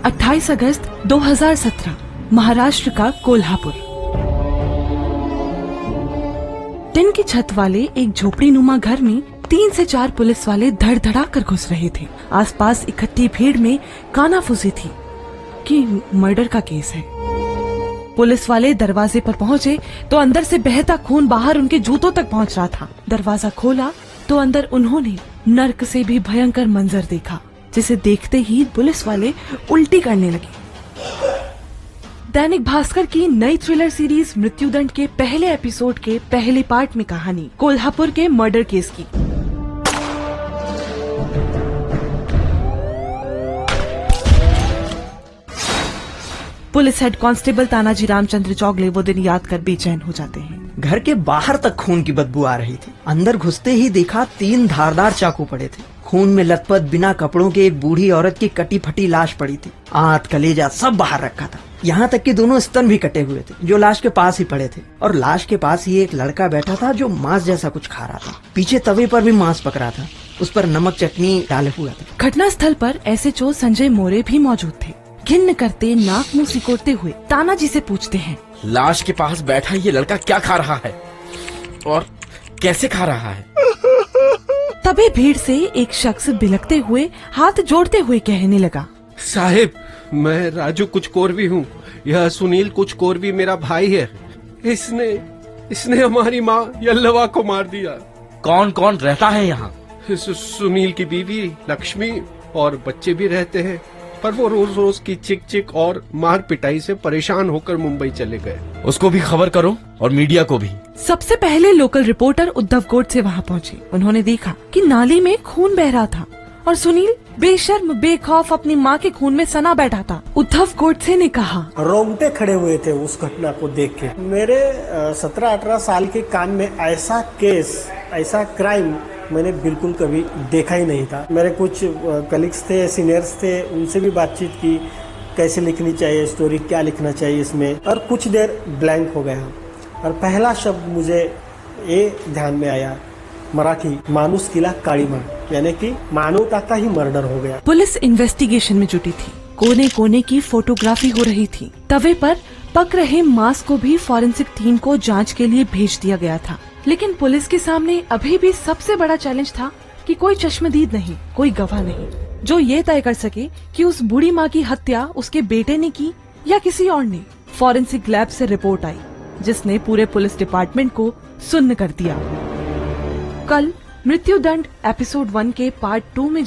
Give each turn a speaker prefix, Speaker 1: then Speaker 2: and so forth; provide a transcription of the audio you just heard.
Speaker 1: 28 अगस्त 2017 महाराष्ट्र का कोल्हापुर। टिन की छत वाले एक झोपड़ी नुमा घर में 3 से 4 पुलिस वाले धड़धड़ा कर घुस रहे थे। आसपास इकट्ठी भीड़ में कानाफूसी थी कि मर्डर का केस है। पुलिस वाले दरवाजे पर पहुंचे तो अंदर से बहता खून बाहर उनके जूतों तक पहुंच रहा था। दरवाजा खोला तो अंदर उन्होंने नर्क से भी भयंकर मंजर देखा, जिसे देखते ही पुलिस वाले उल्टी करने लगे। दैनिक भास्कर की नई थ्रिलर सीरीज मृत्युदंड के पहले एपिसोड के पहले पार्ट में कहानी कोल्हापुर के मर्डर केस की। Police head constable Tanaji Ramchandra Chougule वो दिन याद कर बेचैन हो जाते हैं।
Speaker 2: घर के बाहर तक खून की बदबू आ रही थी। अंदर घुसते ही देखा 3 धारदार चाकू पड़े थे। खून में लथपथ बिना कपड़ों के एक बूढ़ी औरत की कटी फटी लाश पड़ी थी। आंत कलेजा सब बाहर रखा था। यहाँ तक कि दोनों स्तन भी कटे हुए थे जो लाश के पास ही पड़े थे। और लाश के पास ही एक लड़का बैठा था जो मांस जैसा कुछ खा रहा था। पीछे तवे पर भी मांस पक रहा था, उस पर नमक चटनी डाले हुआ था।
Speaker 1: घटना स्थल पर एसएचओ संजय मोरे भी मौजूद थे। घिन्न करते नाक मुंह सिकोड़ते हुए तानाजी से पूछते हैं,
Speaker 3: लाश के पास बैठा ये लड़का क्या खा रहा है और कैसे खा रहा है?
Speaker 1: तभी भीड़ से एक शख्स बिलखते हुए हाथ जोड़ते हुए कहने लगा,
Speaker 4: साहिब, मैं राजू कुचकोरवी हूँ। यह सुनील कुचकोरवी मेरा भाई है। इसने हमारी माँ यल्लवा को मार दिया।
Speaker 3: कौन कौन रहता है यहाँ?
Speaker 4: सुनील की बीवी लक्ष्मी और बच्चे भी रहते हैं, पर वो रोज रोज की चिक चिक और मार पिटाई से परेशान होकर मुंबई चले गए।
Speaker 3: उसको भी खबर करो और मीडिया को भी।
Speaker 1: सबसे पहले लोकल रिपोर्टर उद्धव गोडसे वहाँ पहुँचे। उन्होंने देखा कि नाली में खून बह रहा था और सुनील बेशर्म बेखौफ अपनी माँ के खून में सना बैठा था। उद्धव गोडसे ने कहा,
Speaker 5: रोंगटे खड़े हुए थे उस घटना को देख के। मेरे 17-18 साल के कान में ऐसा केस, ऐसा क्राइम मैंने बिल्कुल कभी देखा ही नहीं था। मेरे कुछ कलीग्स थे, सीनियर्स थे, उनसे भी बातचीत की, कैसे लिखनी चाहिए स्टोरी, क्या लिखना चाहिए इसमें। और कुछ देर ब्लैंक हो गया और पहला शब्द मुझे ये ध्यान में आया, मराठी मानुस किला काळीमा, यानी कि मानवता का ही मर्डर हो गया।
Speaker 1: पुलिस इन्वेस्टिगेशन में जुटी थी। कोने कोने की फोटोग्राफी हो रही थी। तवे पर पक रहे मांस को भी फॉरेंसिक टीम को जांच के लिए भेज दिया गया था। लेकिन पुलिस के सामने अभी भी सबसे बड़ा चैलेंज था कि कोई चश्मदीद नहीं, कोई गवाह नहीं, जो ये तय कर सके कि उस बूढ़ी माँ की हत्या उसके बेटे ने की या किसी और ने। फॉरेंसिक लैब से रिपोर्ट आई, जिसने पूरे पुलिस डिपार्टमेंट को सुन्न कर दिया। कल मृत्युदंड एपिसोड 1 के पार्ट 2 में